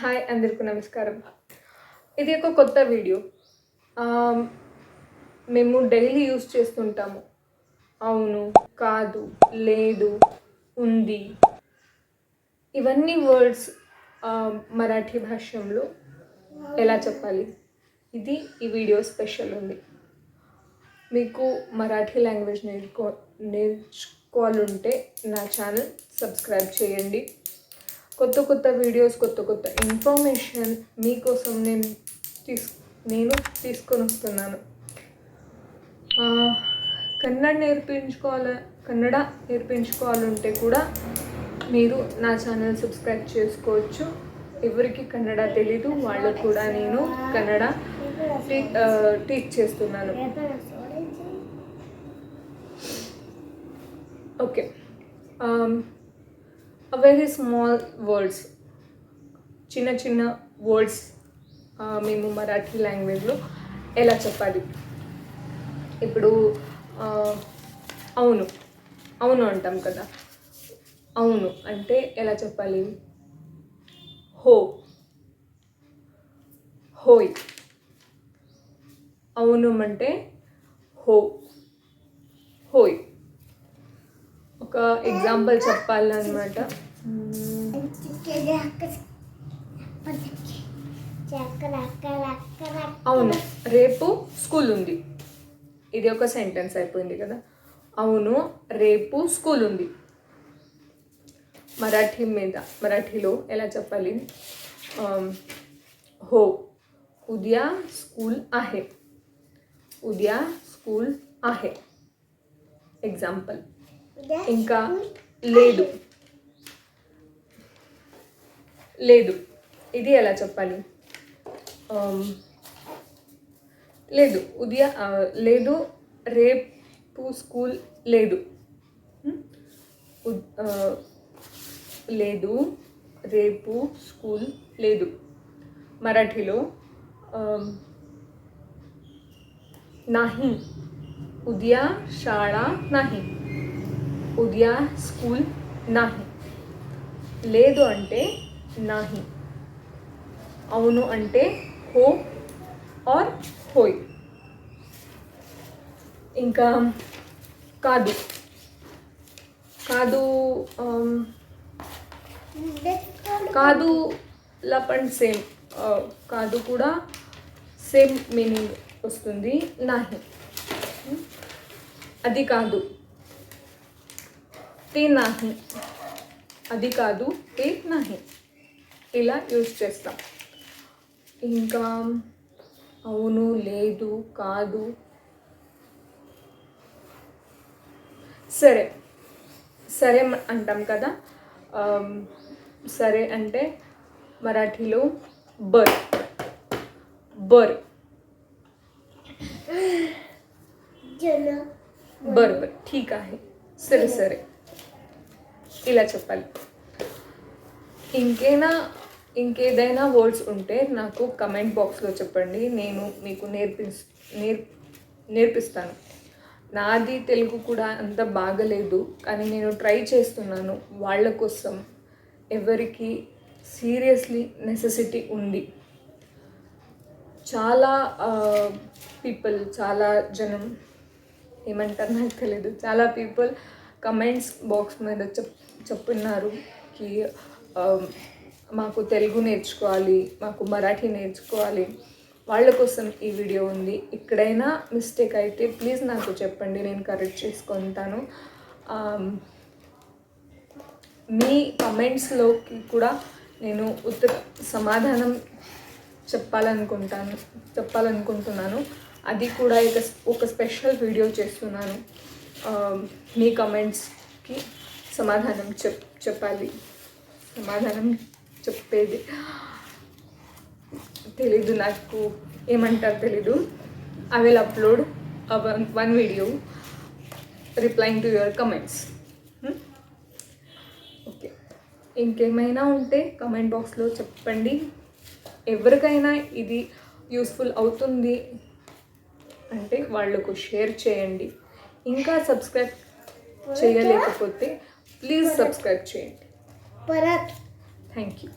Hi అందరికీ నమస్కారం. ఇది ఒక కొత్త వీడియో. మేము డైలీ యూస్ చేస్తుంటాము. అవును, కాదు, లేదు, ఉంది, ఇవన్నీ వర్డ్స్ మరాఠీ భాషలో ఎలా చెప్పాలి, ఇది ఈ వీడియో స్పెషల్ ఉంది. మీకు మరాఠీ లాంగ్వేజ్ నేర్చుకోవాలంటే నా ఛానల్ సబ్స్క్రైబ్ చేయండి. కొత్త కొత్త వీడియోస్, కొత్త కొత్త ఇన్ఫర్మేషన్ మీకోసం నేను తీసుకొని వస్తున్నాను. కన్నడ నేర్పించుకోవాలంటే కూడా మీరు నా ఛానల్ సబ్స్క్రైబ్ చేసుకోవచ్చు. ఎవరికి కన్నడ తెలీదు వాళ్ళకు కూడా నేను కన్నడ టీచ్ చేస్తున్నాను. ఓకే, వెరీ స్మాల్ వర్డ్స్, చిన్న చిన్న వర్డ్స్ మేము మరాఠీ లాంగ్వేజ్లో ఎలా చెప్పాలి. ఇప్పుడు అవును అవును అంటాం కదా, అవును అంటే ఎలా చెప్పాలి? హో, హోయ్. అవును అంటే హో, హోయ్. ఒక ఎగ్జాంపుల్ చెప్పాలన్నమాట. అవును, రేపు స్కూల్ ఉంది. ఇది ఒక సెంటెన్స్ అయిపోయింది కదా. అవును, రేపు స్కూల్ ఉంది. మరాఠీలో ఎలా చెప్పాలి? हो, उद्या स्कूल आहे. उद्या स्कूल आहे ఎగ్జాంపుల్. ఇంకా లేదు, లేదు ఇది ఎలా చెప్పాలి? లేదు, లేదు, రేపు స్కూల్ లేదు. లేదు, రేపు స్కూల్ లేదు. మరాఠీలో नाही, उद्या शाळा नाही. ఉద్యా స్కూల్ नाही. లేదు అంటే नाही. అవును అంటే హో ఆర్ హోయ్. ఇంకా కాదు, కాదు కాదు లపన్ సేమ్. కాదు కూడా సేమ్ మీనింగ్ వస్తుంది. नाही, అది కాదు, ते नाही. అది కాదు, ते नाही. ఇలా యూజ్ చేస్తాం. ఇంకా అవును, లేదు, కాదు, సరే. సరే అంటాం కదా. సరే అంటే మరాఠీలో బర్. బర్, బర్ బర్, ठीक आहे, సరే సరే, ఇలా చెప్పాలి. ఇంకేదైనా వర్డ్స్ ఉంటే నాకు కమెంట్ బాక్స్లో చెప్పండి. నేను మీకు నేర్పిస్తాను. నాది తెలుగు కూడా అంత బాగలేదు, కానీ నేను ట్రై చేస్తున్నాను. వాళ్ళ కోసం ఎవరికి సీరియస్లీ నెసెసిటీ ఉంది. చాలా పీపుల్, చాలా జనం ఏమంటారు నాకు తెలీదు, చాలా పీపుల్ కమెంట్స్ బాక్స్ మీద చెప్తున్నారు కి మాకు తెలుగు నేర్చుకోవాలి, మాకు మరాఠీ నేర్చుకోవాలి. వాళ్ళ కోసం ఈ వీడియో ఉంది. ఎక్కడైనా మిస్టేక్ అయితే ప్లీజ్ నాకు చెప్పండి, నేను కరెక్ట్ చేసుకుంటాను. మీ కమెంట్స్లోకి కూడా నేను సమాధానం చెప్పాలనుకుంటున్నాను. అది కూడా ఒక స్పెషల్ వీడియో చేస్తున్నాను. మీ కమెంట్స్కి సమాధానం చెప్పాలి. సమాధానం చెప్పేది తెలీదు, నాకు ఏమంటారు తెలీదు. I will upload one video replying to your comments. Okay, ఇంకేమైనా ఉంటే కమెంట్ బాక్స్లో చెప్పండి. ఎవరికైనా ఇది యూస్ఫుల్ అవుతుంది అంటే వాళ్ళకు షేర్ చేయండి. ఇంకా సబ్స్క్రైబ్ చేయలేకపోతే ప్లీజ్ సబ్స్క్రైబ్ చేయండి. Thank you.